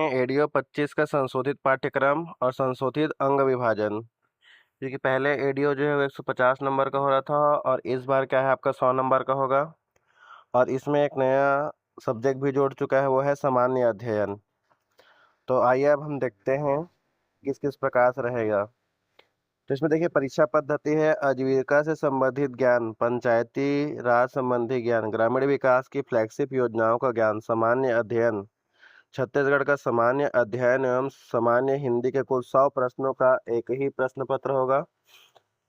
हैं एडीओ 25 का संशोधित पाठ्यक्रम और संशोधित अंग विभाजन। क्योंकि पहले एडीओ जो है वो 150 नंबर का हो रहा था और इस बार क्या है आपका 100 नंबर का होगा। और इसमें एक नया सब्जेक्ट भी जोड़ चुका है, वो है सामान्य अध्ययन। तो आइए अब हम देखते हैं किस किस प्रकार से रहेगा। तो इसमें देखिए परीक्षा पद्धति है आजीविका से संबंधित ज्ञान, पंचायती राज संबंधी ज्ञान, ग्रामीण विकास की फ्लैगशिप योजनाओं का ज्ञान, सामान्य अध्ययन, छत्तीसगढ़ का सामान्य अध्ययन एवं सामान्य हिंदी के कुल 100 प्रश्नों का एक ही प्रश्न पत्र होगा।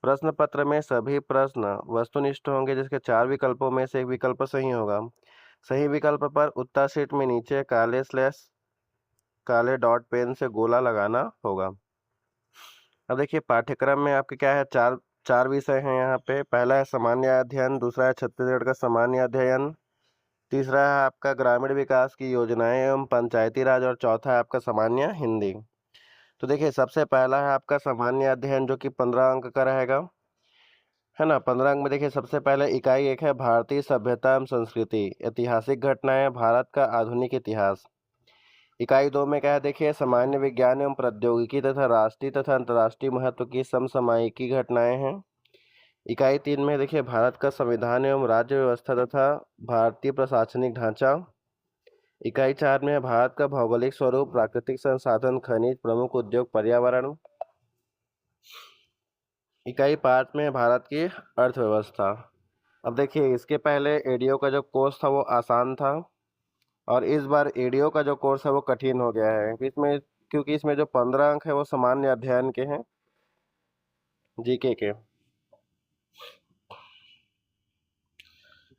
प्रश्न पत्र में सभी प्रश्न वस्तुनिष्ठ होंगे, जिसके 4 विकल्पों में से एक विकल्प सही होगा। सही विकल्प पर उत्तर शीट में नीचे काले स्लैश काले डॉट पेन से गोला लगाना होगा। अब देखिए पाठ्यक्रम में आपके क्या है, चार चार विषय हैं यहाँ पे। पहला है सामान्य अध्ययन, दूसरा है छत्तीसगढ़ का सामान्य अध्ययन, तीसरा है आपका ग्रामीण विकास की योजनाएं एवं पंचायती राज और चौथा है आपका सामान्य हिंदी। तो देखिए सबसे पहला है आपका सामान्य अध्ययन जो कि 15 अंक का रहेगा, है ना। 15 अंक में देखिए सबसे पहले इकाई 1 है भारतीय सभ्यता एवं संस्कृति, ऐतिहासिक घटनाएं, भारत का आधुनिक इतिहास। इकाई 2 में क्या है देखिए सामान्य विज्ञान एवं प्रौद्योगिकी तथा राष्ट्रीय तथा अंतर्राष्ट्रीय महत्व की समसामयिकी घटनाएं हैं। इकाई 3 में देखिए भारत का संविधान एवं राज्य व्यवस्था तथा भारतीय प्रशासनिक ढांचा। इकाई 4 में है भारत का भौगोलिक स्वरूप, प्राकृतिक संसाधन, खनिज, प्रमुख उद्योग, पर्यावरण। इकाई 5 में है भारत की अर्थव्यवस्था। अब देखिए इसके पहले एडीओ का जो कोर्स था वो आसान था और इस बार एडीओ का जो कोर्स है वो कठिन हो गया है। क्योंकि इसमें जो 15 अंक है वो सामान्य अध्ययन के हैं, जीके के।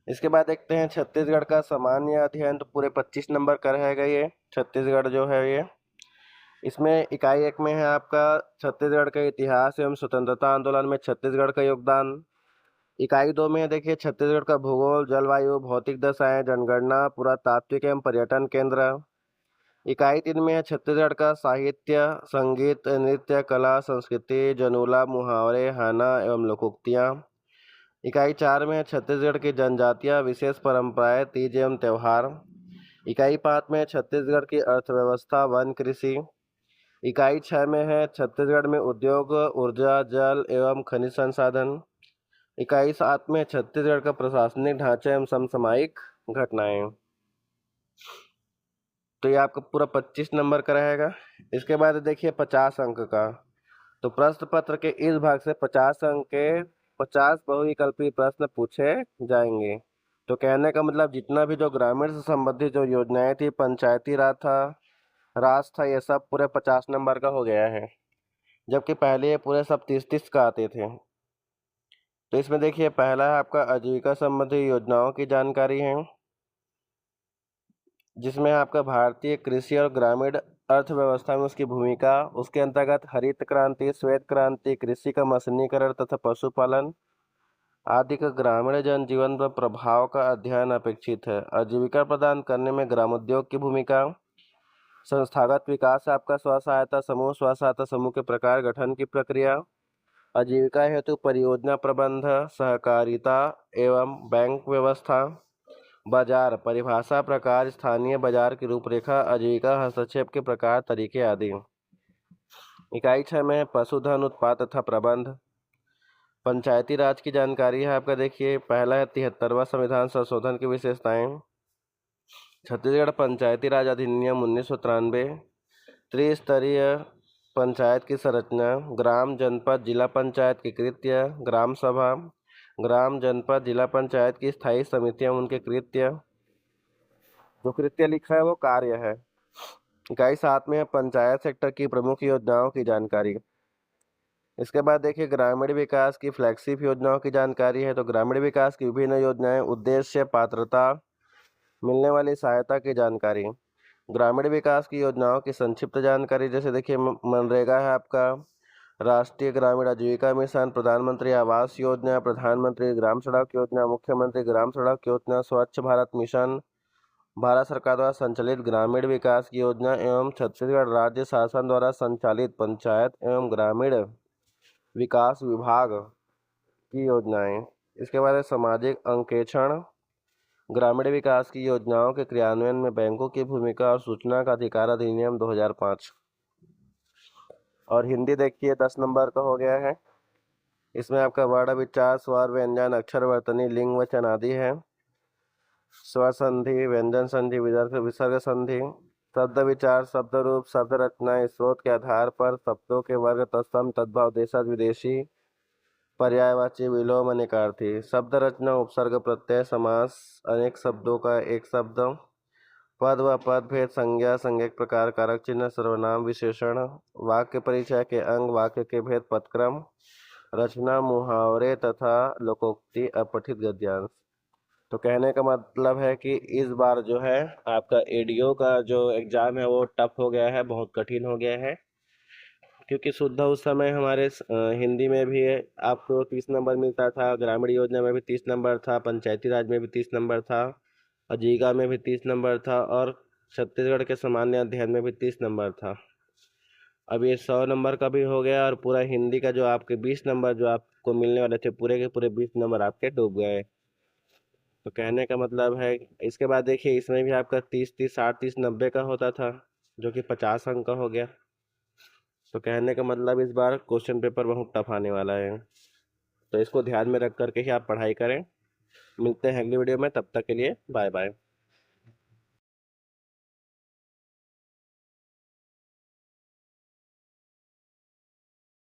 इसके बाद देखते हैं छत्तीसगढ़ का सामान्य अध्ययन, तो पूरे 25 नंबर का रहेगा ये छत्तीसगढ़ जो है ये। इसमें इकाई 1 में है आपका छत्तीसगढ़ का इतिहास एवं स्वतंत्रता आंदोलन में छत्तीसगढ़ का योगदान। इकाई 2 में देखिए छत्तीसगढ़ का भूगोल, जलवायु, भौतिक दशाएं, जनगणना, पुरातात्विक एवं पर्यटन केंद्र। इकाई 3 में है छत्तीसगढ़ का साहित्य, संगीत, नृत्य, कला, संस्कृति, जनूला, मुहावरे, हाना एवं लोकोक्तियाँ। इकाई 4 में है छत्तीसगढ़ की जनजातियाँ, विशेष परंपराएं, तीज एवं त्यौहार। इकाई 5 में है छत्तीसगढ़ की अर्थव्यवस्था, वन, कृषि। इकाई 6 में है छत्तीसगढ़ में उद्योग, ऊर्जा, जल एवं खनिज संसाधन। इकाई 7 में छत्तीसगढ़ का प्रशासनिक ढांचा एवं समसामयिक घटनाएं। तो ये आपका पूरा 25 नंबर का रहेगा। इसके बाद देखिए 50 अंक का, तो प्रश्न पत्र के इस भाग से 50 अंक के 50 बहुविकल्पीय प्रश्न पूछे जाएंगे। तो कहने का मतलब जितना भी जो ग्रामीण से संबंधित जो योजनाएं थी, पंचायती राज था, ये सब पूरे 50 नंबर का हो गया है, जबकि पहले ये पूरे सब 30-30 का आते थे। तो इसमें देखिए पहला है आपका आजीविका संबंधी योजनाओं की जानकारी है, जिसमें आपका भारतीय कृषि और ग्रामीण अर्थव्यवस्था में उसकी भूमिका, उसके अंतर्गत हरित क्रांति, श्वेत क्रांति, कृषि का मशीनीकरण तथा पशुपालन आदि का ग्रामीण जनजीवन पर प्रभाव का अध्ययन अपेक्षित है। आजीविका प्रदान करने में ग्रामोद्योग की भूमिका, संस्थागत विकास, आपका स्व सहायता समूह के प्रकार, गठन की प्रक्रिया, आजीविका हेतु परियोजना प्रबंध, सहकारिता एवं बैंक व्यवस्था, बाजार परिभाषा, प्रकार, स्थानीय बाजार की रूपरेखा, आजीविका हस्तक्षेप के प्रकार, तरीके आदि। इकाई 6 में है पशुधन उत्पाद तथा प्रबंध। पंचायती राज की जानकारी है आपका, देखिए पहला है 73वां संविधान संशोधन की विशेषताएं, छत्तीसगढ़ पंचायती राज अधिनियम 1993, त्रिस्तरीय पंचायत की संरचना, ग्राम जनपद जिला पंचायत की कृत्य, ग्राम सभा, ग्राम जनपद जिला पंचायत की स्थायी समितियां, उनके कृत्य, जो कृत्य लिखा है वो कार्य है। इकाई 7 में है पंचायत सेक्टर की प्रमुख योजनाओं की जानकारी। इसके बाद देखिए ग्रामीण विकास की फ्लैगशिप योजनाओं की जानकारी है। तो ग्रामीण विकास की विभिन्न योजनाएं, उद्देश्य, पात्रता, मिलने वाली सहायता की जानकारी। ग्रामीण विकास की योजनाओं की संक्षिप्त जानकारी, जैसे देखिए मनरेगा है आपका, राष्ट्रीय ग्रामीण आजीविका मिशन, प्रधानमंत्री आवास योजना, प्रधानमंत्री ग्राम सड़क योजना, मुख्यमंत्री ग्राम सड़क योजना, स्वच्छ भारत मिशन, भारत सरकार द्वारा संचालित ग्रामीण विकास की योजना एवं छत्तीसगढ़ राज्य शासन द्वारा संचालित पंचायत एवं ग्रामीण विकास विभाग की योजनाएं। इसके बाद है सामाजिक अंकेक्षण, ग्रामीण विकास की योजनाओं के क्रियान्वयन में बैंकों की भूमिका और सूचना का अधिकार अधिनियम 2005। और हिंदी देखिए 10 नंबर का हो गया है। इसमें आपका वर्ण विचार स्वर व्यंजन अक्षर वर्तनी लिंग वचन आदि है। स्वर संधि व्यंजन संधि विसर्ग संधि शब्द विचार शब्द रूप शब्द रचना स्रोत के आधार पर शब्दों के वर्ग तत्सम तद्भव देशज विदेशी पर्यायवाची विलोम अनेकार्थी शब्द रचना उपसर्ग प्रत्यय समास अनेक शब्दों का एक शब्द पद व पद भेद संज्ञा संज्ञक प्रकार कारक चिन्ह सर्वनाम विशेषण वाक्य परिचय के अंग वाक्य के भेद पदक्रम रचना मुहावरे तथा लोकोक्ति अपठित गद्यांश। तो कहने का मतलब है कि इस बार जो है आपका एडीओ का जो एग्ज़ाम है वो टफ हो गया है, बहुत कठिन हो गया है, क्योंकि शुद्ध उस समय हमारे हिंदी में भी आपको 30 नंबर मिलता था, ग्रामीण योजना में भी 30 नंबर था, पंचायती राज में भी 30 नंबर था, अजीगा में भी 30 नंबर था और छत्तीसगढ़ के सामान्य अध्ययन में भी 30 नंबर था। अब ये 100 नंबर का भी हो गया और पूरा हिंदी का जो आपके 20 नंबर जो आपको मिलने वाले थे पूरे के पूरे 20 नंबर आपके डूब गए। तो कहने का मतलब है इसके बाद देखिए इसमें भी आपका 30 30 60 30 90 का होता था, जो कि 50 अंक का हो गया। तो कहने का मतलब इस बार क्वेश्चन पेपर बहुत टफ आने वाला है, तो इसको ध्यान में रख करके ही आप पढ़ाई करें। मिलते हैं अगली वीडियो में, तब तक के लिए बाय बाय।